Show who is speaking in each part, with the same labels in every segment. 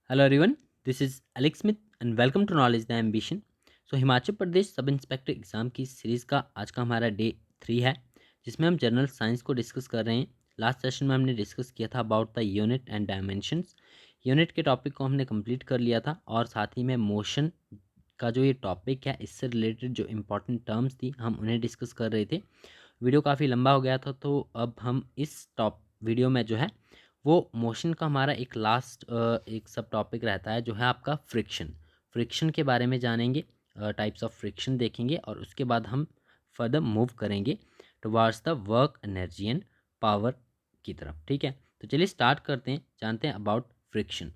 Speaker 1: Hello everyone, this is Alex Smith and welcome to knowledge the ambition. Himachal Pradesh sub inspector exam की series का आज का हमारा day 3 है, जिसमें हम जनरल साइंस को डिस्कस कर रहे हैं। लास्ट सेशन में हमने डिस्कस किया था about the unit and dimensions. Unit के टॉपिक को हमने कंप्लीट कर लिया था और साथ ही में मोशन का जो ये टॉपिक है, इससे रिलेटेड जो इंपॉर्टेंट टर्म्स थी हम उन्हें डिस्कस कर रहे थे। वीडियो काफ़ी लंबा हो गया था, तो अब हम इस टॉप वीडियो में जो है वो मोशन का हमारा एक लास्ट एक सब टॉपिक रहता है, जो है आपका फ्रिक्शन। फ्रिक्शन के बारे में जानेंगे, टाइप्स ऑफ फ्रिक्शन देखेंगे और उसके बाद हम फर्दर मूव करेंगे towards the work, energy and power की तरफ। ठीक है, तो चलिए स्टार्ट करते हैं, जानते हैं अबाउट फ्रिक्शन।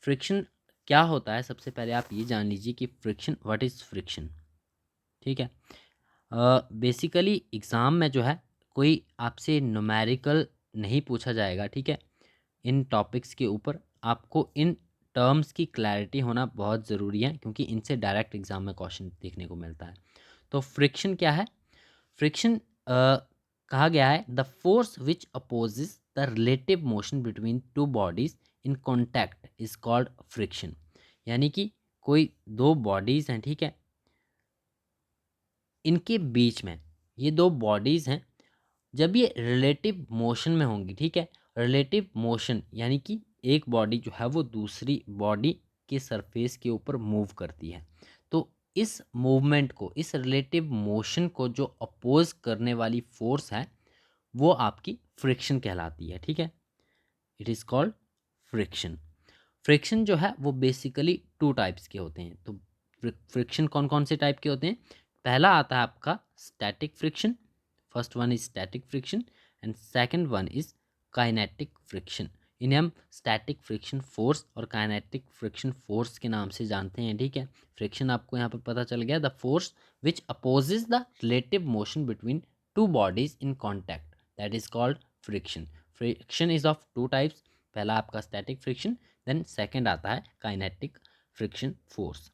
Speaker 1: फ्रिक्शन क्या होता है, सबसे पहले आप ये जान लीजिए कि फ्रिक्शन, व्हाट इज़ फ्रिक्शन। ठीक है, बेसिकली एग्ज़ाम में जो है कोई आपसे न्यूमेरिकल नहीं पूछा जाएगा। ठीक है, इन टॉपिक्स के ऊपर आपको इन टर्म्स की क्लैरिटी होना बहुत ज़रूरी है, क्योंकि इनसे डायरेक्ट एग्जाम में क्वेश्चन देखने को मिलता है। तो फ्रिक्शन क्या है? फ्रिक्शन कहा गया है the force which opposes the relative motion between two bodies in contact is called friction. यानी कि कोई दो बॉडीज़ हैं, ठीक है, इनके बीच में, ये दो बॉडीज़ हैं, जब ये रिलेटिव मोशन में होंगी, ठीक है, रिलेटिव मोशन यानी कि एक बॉडी जो है वो दूसरी बॉडी के सरफेस के ऊपर मूव करती है, तो इस मूवमेंट को, इस रिलेटिव मोशन को जो अपोज करने वाली फोर्स है वो आपकी फ्रिक्शन कहलाती है। ठीक है, it is called friction. Friction जो है वो बेसिकली टू टाइप्स के होते हैं। तो फ्रिक्शन कौन कौन से टाइप के होते हैं? पहला आता है आपका static friction. First one is static friction and second one is kinetic friction. इन्हें हम स्टैटिक फ्रिक्शन फोर्स और काइनेटिक फ्रिक्शन फोर्स के नाम से जानते हैं। ठीक है, फ्रिक्शन आपको यहाँ पर पता चल गया, the force which opposes the relative motion between two bodies in contact, that is called friction. Friction is of two types, पहला आपका स्टैटिक फ्रिक्शन, देन सेकंड आता है kinetic friction force.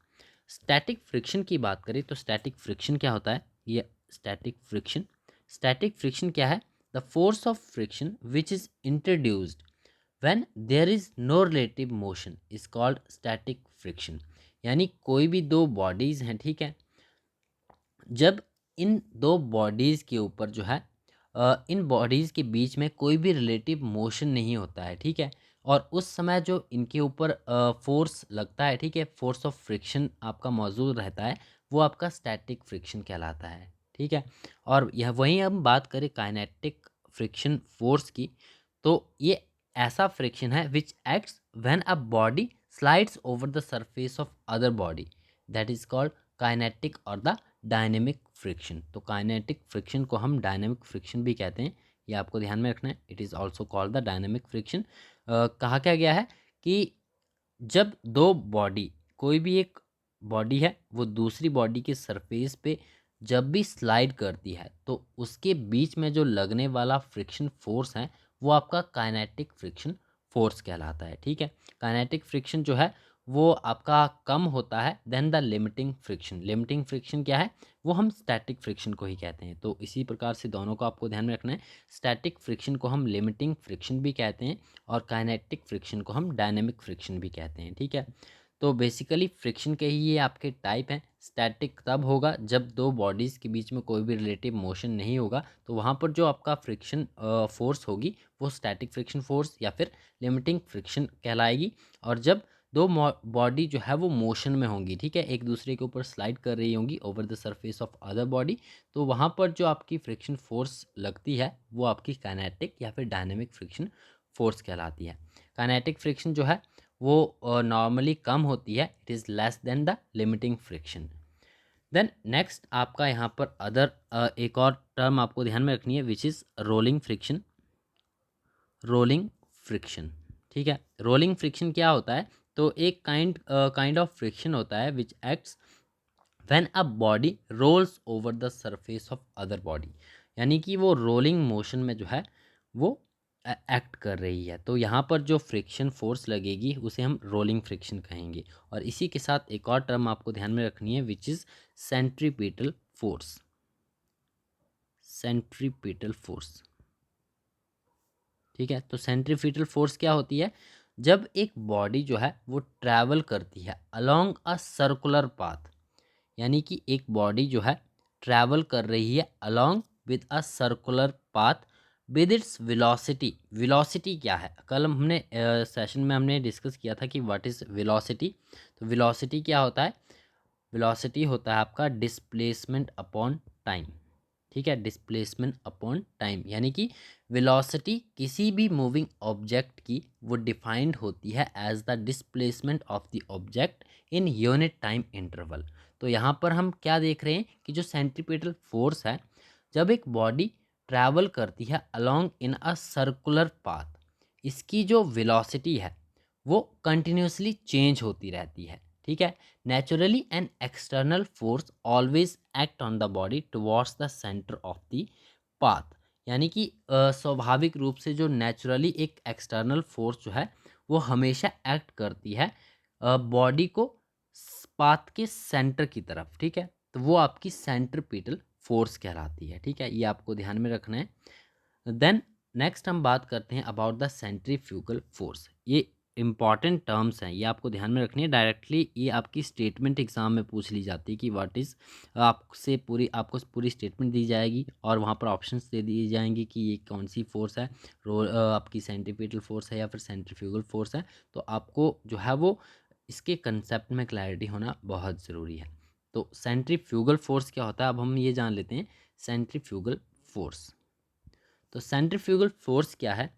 Speaker 1: Static friction की बात करें तो स्टैटिक फ्रिक्शन क्या होता है? ये स्टैटिक फ्रिक्शन क्या है? The force of friction which is introduced when there is no relative motion is called static friction. यानी कोई भी दो बॉडीज हैं, ठीक है, जब इन दो बॉडीज़ के ऊपर जो है इन बॉडीज़ के बीच में कोई भी रिलेटिव मोशन नहीं होता है, ठीक है, और उस समय जो इनके ऊपर फोर्स लगता है, ठीक है, फोर्स ऑफ फ्रिक्शन आपका मौजूद रहता है, वो आपका स्टैटिक फ्रिक्शन कहलाता है। ठीक है, और यह वहीं हम बात करें काइनेटिक फ्रिक्शन फोर्स की, तो ये ऐसा फ्रिक्शन है which acts when a body slides over the surface of other body, that is called kinetic और द डायनेमिक फ्रिक्शन। तो काइनेटिक फ्रिक्शन को हम डायनेमिक फ्रिक्शन भी कहते हैं, ये आपको ध्यान में रखना है। It is also called the dynamic friction. कहा क्या गया है कि जब दो बॉडी, कोई भी एक बॉडी है, वो दूसरी बॉडी के सरफेस पे जब भी स्लाइड करती है, तो उसके बीच में जो लगने वाला फ्रिक्शन फोर्स है वो आपका काइनेटिक फ्रिक्शन फोर्स कहलाता है। ठीक है, काइनेटिक फ्रिक्शन जो है वो आपका कम होता है then the limiting friction. Limiting friction क्या है? वो हम स्टैटिक फ्रिक्शन को ही कहते हैं। तो इसी प्रकार से दोनों को आपको ध्यान में रखना है। स्टैटिक फ्रिक्शन को हम लिमिटिंग फ्रिक्शन भी कहते हैं और काइनेटिक फ्रिक्शन को हम डायनेमिक फ्रिक्शन भी कहते हैं। ठीक है, तो बेसिकली फ्रिक्शन के ही ये आपके टाइप हैं। स्टैटिक तब होगा जब दो बॉडीज़ के बीच में कोई भी रिलेटिव मोशन नहीं होगा, तो वहाँ पर जो आपका फ्रिक्शन फोर्स होगी वो स्टैटिक फ्रिक्शन फोर्स या फिर लिमिटिंग फ्रिक्शन कहलाएगी। और जब दो बॉडी जो है वो मोशन में होंगी, ठीक है, एक दूसरे के ऊपर स्लाइड कर रही होंगी over the surface of other body, तो वहाँ पर जो आपकी फ्रिक्शन फोर्स लगती है वो आपकी काइनेटिक या फिर डायनेमिक फ्रिक्शन फोर्स कहलाती है। काइनेटिक फ्रिक्शन जो है वो नॉर्मली कम होती है, it is less than the limiting friction. Then next आपका यहाँ पर अदर एक और टर्म आपको ध्यान में रखनी है, which is rolling friction. Rolling friction, ठीक है, रोलिंग फ्रिक्शन क्या होता है? तो एक काइंड ऑफ फ्रिक्शन होता है which acts when a body rolls over the surface of other body. यानी कि वो रोलिंग मोशन में जो है वो एक्ट कर रही है, तो यहाँ पर जो फ्रिक्शन फोर्स लगेगी उसे हम रोलिंग फ्रिक्शन कहेंगे। और इसी के साथ एक और टर्म आपको ध्यान में रखनी है, which is centripetal force. Centripetal force, ठीक है, तो सेंट्रीपिटल फोर्स क्या होती है? जब एक बॉडी जो है वो ट्रैवल करती है अलोंग अ सर्कुलर पाथ, यानी कि एक बॉडी जो है ट्रैवल कर रही है along with a circular path with its velocity. Velocity क्या है, कल हमने सेशन में हमने डिस्कस किया था कि व्हाट इज़ वेलोसिटी। तो वेलोसिटी क्या होता है, वेलोसिटी होता है आपका डिस्प्लेसमेंट अपॉन टाइम। ठीक है, डिस्प्लेसमेंट अपॉन टाइम, यानी कि वेलोसिटी किसी भी मूविंग ऑब्जेक्ट की वो डिफाइंड होती है as the displacement of the object in unit time interval. तो यहाँ पर हम क्या देख रहे हैं कि जो सेंट्रीपिटल फोर्स है, जब एक बॉडी ट्रैवल करती है along in a circular path, इसकी जो वेलोसिटी है वो कंटिन्यूसली चेंज होती रहती है। ठीक है, naturally an external force always act on the body towards the centre of the path, यानी कि स्वाभाविक रूप से जो नेचुरली एक एक्सटर्नल फोर्स जो है वो हमेशा एक्ट करती है बॉडी को पाथ के सेंटर की तरफ। ठीक है, तो वो आपकी सेंट्रीपिटल फोर्स कहलाती है। ठीक है, ये आपको ध्यान में रखना है। देन नेक्स्ट हम बात करते हैं अबाउट द सेंट्रीफ्यूगल फोर्स। ये इंपॉर्टेंट टर्म्स हैं, ये आपको ध्यान में रखनी है। डायरेक्टली ये आपकी स्टेटमेंट एग्जाम में पूछ ली जाती है कि व्हाट इज़, आपको पूरी स्टेटमेंट दी जाएगी और वहाँ पर ऑप्शंस दे दिए जाएंगे कि ये कौन सी फोर्स है, आपकी सेंट्रीपिटल फोर्स है या फिर सेंट्रीफ्यूगल फोर्स है। तो आपको जो है वो इसके कंसेप्ट में क्लैरिटी होना बहुत ज़रूरी है। तो सेंट्रीफ्यूगल फोर्स क्या होता है, अब हम ये जान लेते हैं सेंट्रीफ्यूगल फोर्स। तो सेंट्रीफ्यूगल फोर्स क्या है,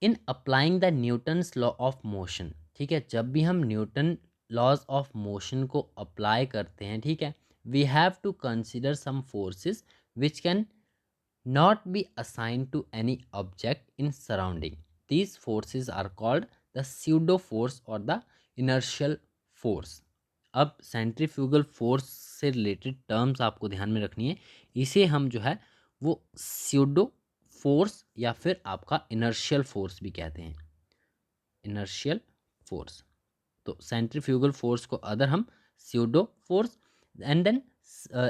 Speaker 1: in applying the Newton's law of motion. ठीक है, जब भी हम न्यूटन लॉज ऑफ मोशन को अप्लाई करते हैं, ठीक है, we have to consider some forces which can not be assigned to any object in surrounding. These forces are called the pseudo force और द इनर्शियल फोर्स। अब centrifugal force से related terms आपको ध्यान में रखनी है। इसे हम जो है वो स्यूडो फोर्स या फिर आपका इनर्शियल फोर्स भी कहते हैं, इनर्शियल फोर्स। तो सेंट्रीफ्यूगल फोर्स को अदर हम pseudo force and then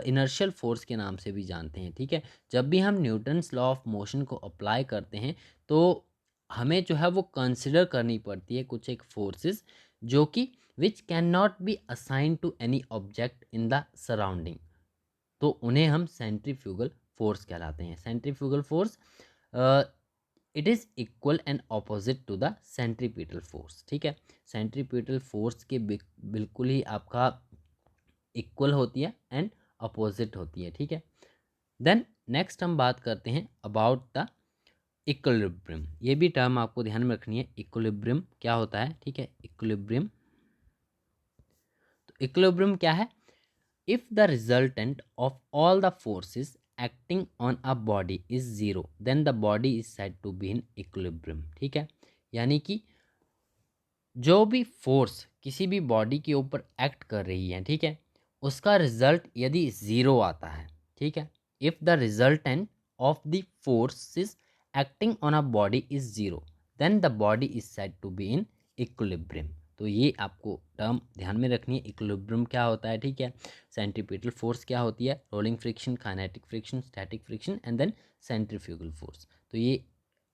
Speaker 1: inertial force के नाम से भी जानते हैं। ठीक है, जब भी हम न्यूटन्स लॉ ऑफ मोशन को अप्लाई करते हैं तो हमें जो है वो कंसिडर करनी पड़ती है कुछ एक फोर्सेस जो कि which can not be assign to any object in the surrounding. तो उन्हें हम सेंट्रीफ्यूगल फोर्स कहलाते हैं। Centrifugal force it is equal and opposite to the centripetal force. ठीक है, सेंट्रीपिटल फोर्स के बिल्कुल ही आपका इक्वल होती है एंड अपोजिट होती है। ठीक है, देन नेक्स्ट हम बात करते हैं अबाउट द इक्विलिब्रियम। ये भी टर्म आपको ध्यान में रखनी है, इक्विलिब्रियम क्या होता है। ठीक है, इक्विलिब्रियम, तो इक्विलिब्रियम क्या है, if the resultant of all the forces acting on a body is zero then the body is said to be in equilibrium। ठीक है, यानी कि जो भी फोर्स किसी भी बॉडी के ऊपर एक्ट कर रही है, ठीक है, उसका रिजल्ट यदि ज़ीरो आता है, ठीक है, if the resultant of the forces acting on a body is zero then the body is said to be in equilibrium. तो ये आपको टर्म ध्यान में रखनी है, इक्विलिब्रियम क्या होता है। ठीक है, सेंट्रीपिटल फोर्स क्या होती है, rolling friction, kinetic friction, static friction and then centrifugal force. तो ये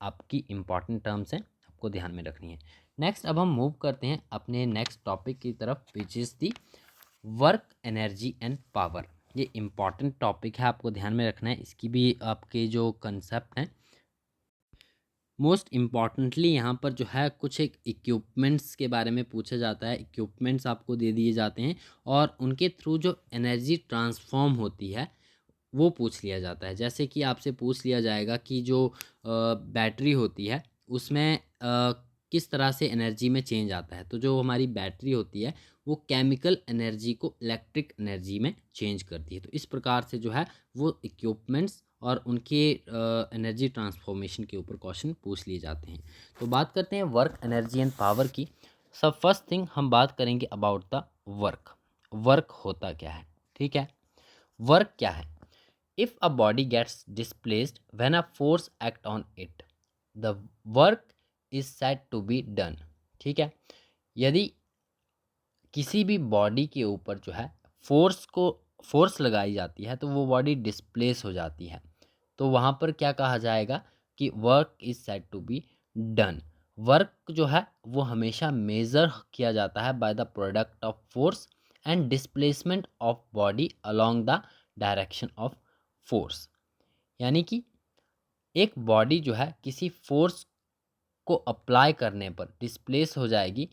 Speaker 1: आपकी इंपॉर्टेंट टर्म्स हैं, आपको ध्यान में रखनी है। नेक्स्ट अब हम मूव करते हैं अपने नेक्स्ट टॉपिक की तरफ which is the work, energy and power. ये इंपॉर्टेंट टॉपिक है, आपको ध्यान में रखना है। इसकी भी आपके जो कंसेप्ट हैं, मोस्ट इम्पॉर्टेंटली यहाँ पर जो है कुछ एक इक्विपमेंट्स के बारे में पूछा जाता है। इक्विपमेंट्स आपको दे दिए जाते हैं और उनके थ्रू जो एनर्जी ट्रांसफॉर्म होती है वो पूछ लिया जाता है। जैसे कि आपसे पूछ लिया जाएगा कि जो बैटरी होती है उसमें किस तरह से एनर्जी में चेंज आता है। तो जो हमारी बैटरी होती है वो केमिकल एनर्जी को इलेक्ट्रिक एनर्जी में चेंज करती है। तो इस प्रकार से जो है वो इक्विपमेंट्स और उनके एनर्जी ट्रांसफॉर्मेशन के ऊपर क्वेश्चन पूछ लिए जाते हैं। तो बात करते हैं वर्क, एनर्जी एंड पावर की। सब फर्स्ट थिंग हम बात करेंगे अबाउट द वर्क। वर्क होता क्या है, ठीक है, वर्क क्या है, if a body gets displaced when a force act on it the work is said to be done। ठीक है, यदि किसी भी बॉडी के ऊपर जो है फोर्स लगाई जाती है तो वो बॉडी डिस्प्लेस हो जाती है, तो वहाँ पर क्या कहा जाएगा कि work is said to be done. Work जो है वो हमेशा मेज़र किया जाता है by the product of force and displacement of body along the direction of force. यानी कि एक बॉडी जो है किसी फोर्स को अप्लाई करने पर डिस्प्लेस हो जाएगी,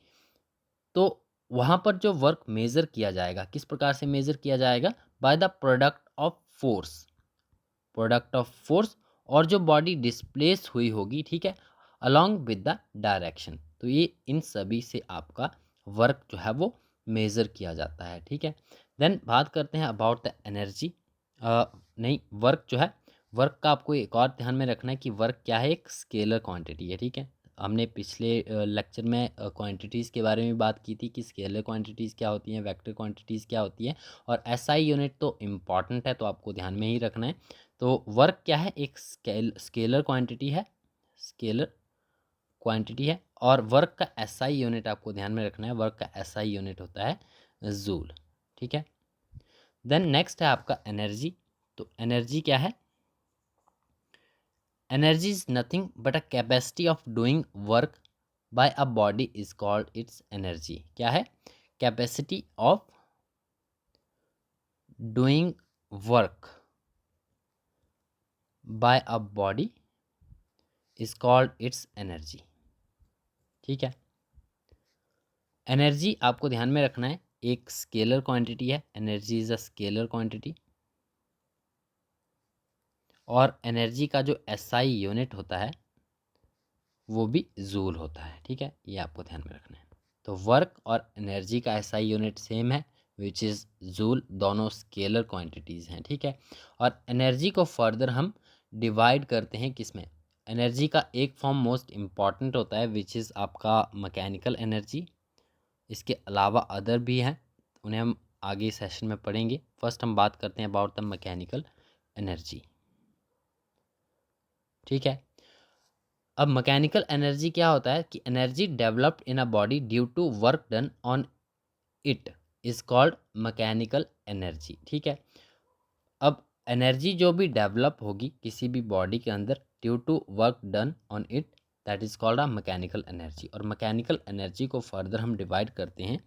Speaker 1: तो वहाँ पर जो वर्क मेज़र किया जाएगा, किस प्रकार से मेज़र किया जाएगा? Bye the product of force, product of force, और जो बॉडी डिस्प्लेस हुई होगी, ठीक है, अलोंग विद द डायरेक्शन। तो ये इन सभी से आपका वर्क जो है वो मेज़र किया जाता है, ठीक है। देन बात करते हैं अबाउट द एनर्जी। नहीं, वर्क जो है, वर्क का आपको एक और ध्यान में रखना है कि वर्क क्या है, एक स्केलर क्वांटिटी है, ठीक है। हमने पिछले लेक्चर में क्वांटिटीज़ के बारे में बात की थी कि स्केलर क्वांटिटीज़ क्या होती हैं, वेक्टर क्वांटिटीज़ क्या होती हैं, और एसआई यूनिट तो इम्पॉर्टेंट है, तो आपको ध्यान में ही रखना है। तो वर्क क्या है, एक स्केलर क्वांटिटी है, स्केलर क्वांटिटी है, और वर्क का एसआई यूनिट आपको ध्यान में रखना है, वर्क का एसआई यूनिट होता है जूल, ठीक है। देन नेक्स्ट है आपका एनर्जी। तो एनर्जी क्या है? Energy is nothing but a capacity of doing work by a body is called it's energy. क्या है? Capacity of doing work by a body is called it's energy, ठीक है। Energy आपको ध्यान में रखना है, एक स्केलर क्वांटिटी है, energy is a scalar quantity, और एनर्जी का जो एसआई यूनिट होता है वो भी जूल होता है, ठीक है, ये आपको ध्यान में रखना है। तो वर्क और एनर्जी का एसआई यूनिट सेम है, विच इज़ जूल, दोनों स्केलर क्वांटिटीज़ हैं, ठीक है। और एनर्जी को फर्दर हम डिवाइड करते हैं किस में? एनर्जी का एक फॉर्म मोस्ट इम्पॉर्टेंट होता है विच इज़ आपका मैकेनिकल एनर्जी। इसके अलावा अदर भी हैं, उन्हें हम आगे सेशन में पढ़ेंगे। फर्स्ट हम बात करते हैं अबाउट द मैकेनिकल एनर्जी, ठीक है। अब मैकेनिकल एनर्जी क्या होता है कि energy developed in a body due to work done on it is called mechanical energy, ठीक है। अब एनर्जी जो भी डेवलप होगी किसी भी बॉडी के अंदर due to work done on it, that is called a mechanical energy. और मैकेनिकल एनर्जी को फर्दर हम डिवाइड करते हैं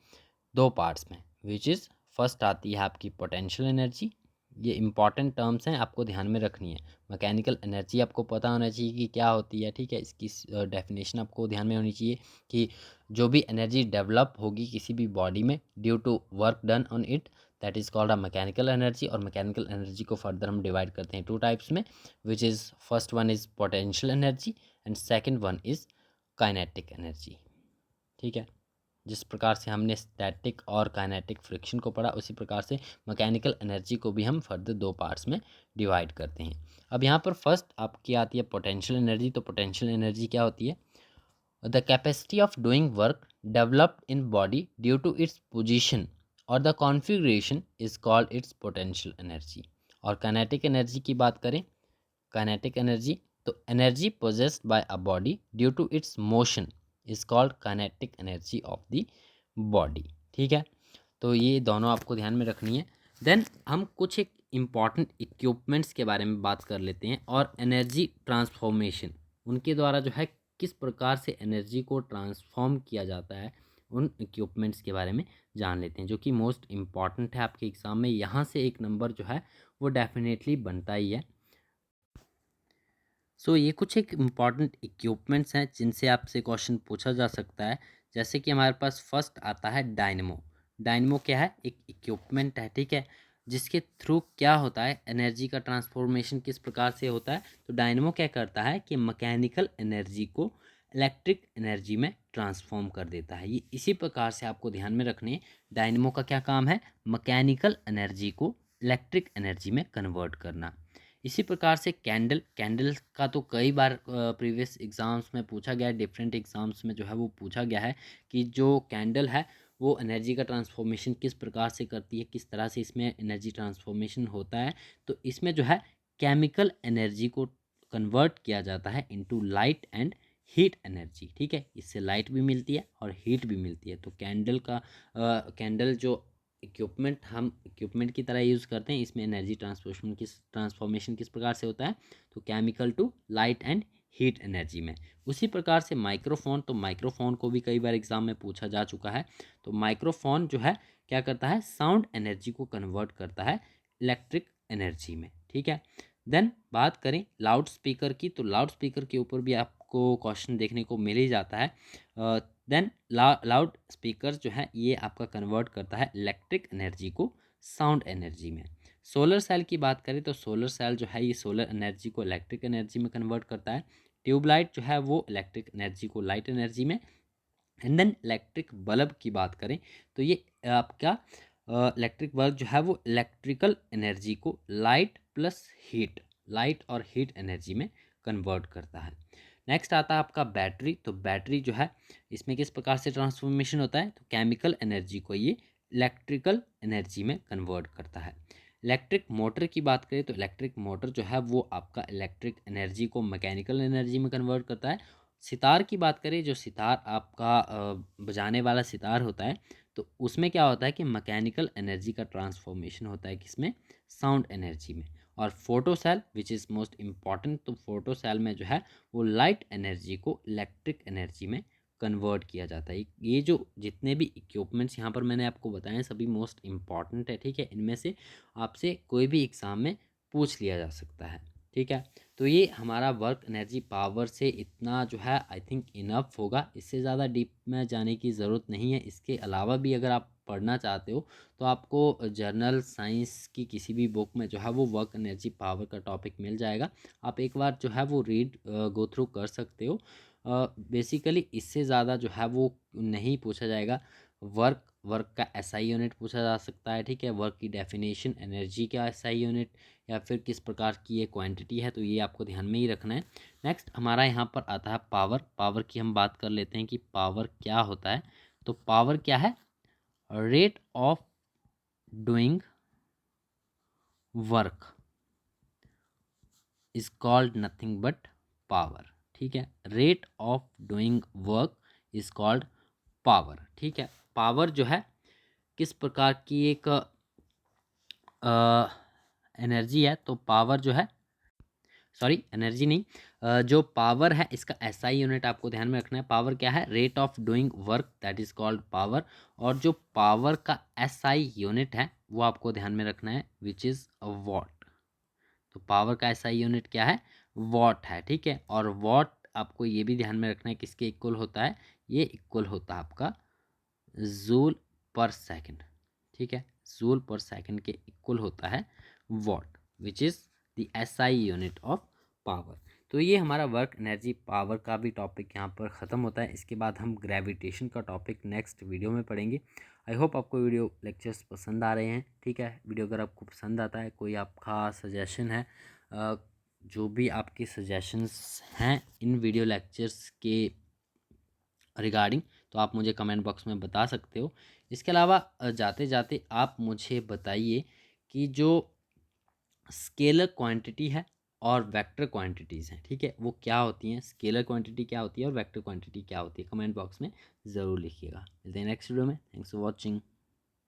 Speaker 1: दो पार्ट्स में, विच इज़ फर्स्ट आती है आपकी पोटेंशियल एनर्जी। ये इंपॉर्टेंट टर्म्स हैं, आपको ध्यान में रखनी है। मैकेनिकल एनर्जी आपको पता होना चाहिए कि क्या होती है, ठीक है। इसकी डेफिनेशन आपको ध्यान में होनी चाहिए कि जो भी एनर्जी डेवलप होगी किसी भी बॉडी में due to work done on it, that is called a mechanical energy. और मैकेनिकल एनर्जी को फर्दर हम डिवाइड करते हैं टू टाइप्स में, which is first one is potential energy and second one is kinetic energy, ठीक है। जिस प्रकार से हमने स्टैटिक और काइनेटिक फ्रिक्शन को पढ़ा, उसी प्रकार से मैकेनिकल एनर्जी को भी हम फर्दर दो पार्ट्स में डिवाइड करते हैं। अब यहाँ पर फर्स्ट आपकी आती है पोटेंशियल एनर्जी। तो पोटेंशियल एनर्जी क्या होती है? The capacity of doing work developed in body due to its position और the configuration is called its potential energy. और काइनेटिक एनर्जी की बात करें, काइनेटिक एनर्जी, तो energy possessed by a body due to its motion is called kinetic energy of the body, ठीक है। तो ये दोनों आपको ध्यान में रखनी है। देन हम कुछ एक इम्पॉर्टेंट इक्विपमेंट्स के बारे में बात कर लेते हैं, और एनर्जी ट्रांसफॉर्मेशन, उनके द्वारा जो है किस प्रकार से एनर्जी को ट्रांसफॉर्म किया जाता है, उन इक्विपमेंट्स के बारे में जान लेते हैं, जो कि मोस्ट इम्पॉर्टेंट है आपके एग्ज़ाम में। यहाँ से एक नंबर जो है वो डेफिनेटली बनता ही है। ये कुछ एक इम्पॉर्टेंट इक्विपमेंट्स हैं जिनसे आपसे क्वेश्चन पूछा जा सकता है। जैसे कि हमारे पास फर्स्ट आता है डायनेमो। डायनेमो क्या है? एक इक्विपमेंट है, ठीक है, जिसके थ्रू क्या होता है, एनर्जी का ट्रांसफॉर्मेशन किस प्रकार से होता है। तो डायनेमो क्या करता है कि मैकेनिकल एनर्जी को इलेक्ट्रिक एनर्जी में ट्रांसफॉर्म कर देता है। ये इसी प्रकार से आपको ध्यान में रखने, डायनेमो का क्या काम है? मैकेनिकल एनर्जी को इलेक्ट्रिक एनर्जी में कन्वर्ट करना। इसी प्रकार से कैंडल, कैंडल का तो कई बार प्रीवियस एग्ज़ाम्स में पूछा गया है, डिफरेंट एग्ज़ाम्स में जो है वो पूछा गया है कि जो कैंडल है वो एनर्जी का ट्रांसफॉर्मेशन किस प्रकार से करती है, किस तरह से इसमें एनर्जी ट्रांसफॉर्मेशन होता है। तो इसमें जो है केमिकल एनर्जी को कन्वर्ट किया जाता है into light and heat energy, ठीक है। इससे लाइट भी मिलती है और हीट भी मिलती है। तो कैंडल का कैंडल जो इक्विपमेंट हम इक्विपमेंट की तरह यूज़ करते हैं, इसमें एनर्जी ट्रांसफॉर्मेशन किस प्रकार से होता है? तो chemical to light and heat energy में। उसी प्रकार से माइक्रोफोन, तो माइक्रोफोन को भी कई बार एग्जाम में पूछा जा चुका है। तो माइक्रोफोन जो है क्या करता है, साउंड एनर्जी को कन्वर्ट करता है इलेक्ट्रिक एनर्जी में, ठीक है। देन बात करें लाउड स्पीकर की, तो लाउड स्पीकर के ऊपर भी आपको क्वेश्चन देखने को मिल ही जाता है। देन लाउड स्पीकर जो है ये आपका कन्वर्ट करता है इलेक्ट्रिक एनर्जी को साउंड एनर्जी में। सोलर सेल की बात करें तो सोलर सेल जो है ये सोलर एनर्जी को इलेक्ट्रिक एनर्जी में कन्वर्ट करता है। ट्यूबलाइट जो है वो इलेक्ट्रिक एनर्जी को लाइट एनर्जी में। एंड देन इलेक्ट्रिक बल्ब की बात करें तो ये आपका इलेक्ट्रिक बल्ब जो है वो इलेक्ट्रिकल एनर्जी को लाइट प्लस हीट, लाइट और हीट एनर्जी में कन्वर्ट करता है। नेक्स्ट आता है आपका बैटरी, तो बैटरी जो है इसमें किस प्रकार से ट्रांसफॉर्मेशन होता है, तो केमिकल एनर्जी को ये इलेक्ट्रिकल एनर्जी में कन्वर्ट करता है। इलेक्ट्रिक मोटर की बात करें तो इलेक्ट्रिक मोटर जो है वो आपका इलेक्ट्रिक एनर्जी को मैकेनिकल एनर्जी में कन्वर्ट करता है। सितार की बात करें, जो सितार आपका बजाने वाला सितार होता है, तो उसमें क्या होता है कि मैकेनिकल एनर्जी का ट्रांसफॉर्मेशन होता है किसमें, साउंड एनर्जी में। और photo cell which is most important, तो फोटो सेल में जो है वो लाइट एनर्जी को इलेक्ट्रिक एनर्जी में कन्वर्ट किया जाता है। ये जो जितने भी इक्विपमेंट्स यहाँ पर मैंने आपको बताए हैं सभी मोस्ट इम्पॉर्टेंट है, ठीक है। इनमें से आपसे कोई भी एग्ज़ाम में पूछ लिया जा सकता है, ठीक है। तो ये हमारा वर्क एनर्जी पावर से इतना जो है आई थिंक इनफ होगा, इससे ज़्यादा डीप में जाने की ज़रूरत नहीं है। इसके अलावा भी अगर आप पढ़ना चाहते हो तो आपको जर्नल साइंस की किसी भी बुक में जो है वो वर्क एनर्जी पावर का टॉपिक मिल जाएगा। आप एक बार जो है वो रीड गो थ्रू कर सकते हो। बेसिकली इससे ज़्यादा जो है वो नहीं पूछा जाएगा। वर्क वर्क का एसआई यूनिट पूछा जा सकता है, ठीक है। वर्क की डेफिनेशन, एनर्जी का एसआई यूनिट, या फिर किस प्रकार की ये क्वांटिटी है, तो ये आपको ध्यान में ही रखना है। नेक्स्ट हमारा यहाँ पर आता है पावर। पावर की हम बात कर लेते हैं कि पावर क्या होता है। तो पावर क्या है, rate of doing work is called nothing but power, ठीक है। Rate of doing work is called power, ठीक है। पावर जो है किस प्रकार की एक एनर्जी है, तो पावर जो है, सॉरी एनर्जी नहीं, जो पावर है इसका एसआई यूनिट आपको ध्यान में रखना है। पावर क्या है, rate of doing work, that is called power. और जो पावर का एसआई यूनिट है वो आपको ध्यान में रखना है, विच इज़ वॉट। तो पावर का एसआई यूनिट क्या है, वॉट है, ठीक है। और वॉट आपको ये भी ध्यान में रखना है किसके इक्वल होता है, ये इक्वल होता है आपका जूल पर सेकंड, ठीक है। जूल पर सेकंड के इक्वल होता है what, which is the SI unit of power. तो ये हमारा वर्क एनर्जी पावर का भी टॉपिक यहाँ पर ख़त्म होता है। इसके बाद हम ग्रेविटेशन का टॉपिक नेक्स्ट वीडियो में पढ़ेंगे। आई होप आपको वीडियो लेक्चर्स पसंद आ रहे हैं, ठीक है। वीडियो अगर आपको पसंद आता है, कोई आपका सजेशन है, जो भी आपके सजेशंस हैं इन वीडियो लेक्चर्स के रिगार्डिंग, तो आप मुझे कमेंट बॉक्स में बता सकते हो। इसके अलावा जाते जाते आप मुझे बताइए कि जो स्केलर क्वांटिटी है और वेक्टर क्वांटिटीज़ हैं, ठीक है, वो क्या होती हैं, स्केलर क्वांटिटी क्या होती है और वेक्टर क्वांटिटी क्या होती है, कमेंट बॉक्स में ज़रूर लिखिएगा। मिलते हैं नेक्स्ट वीडियो में। Thanks for watching.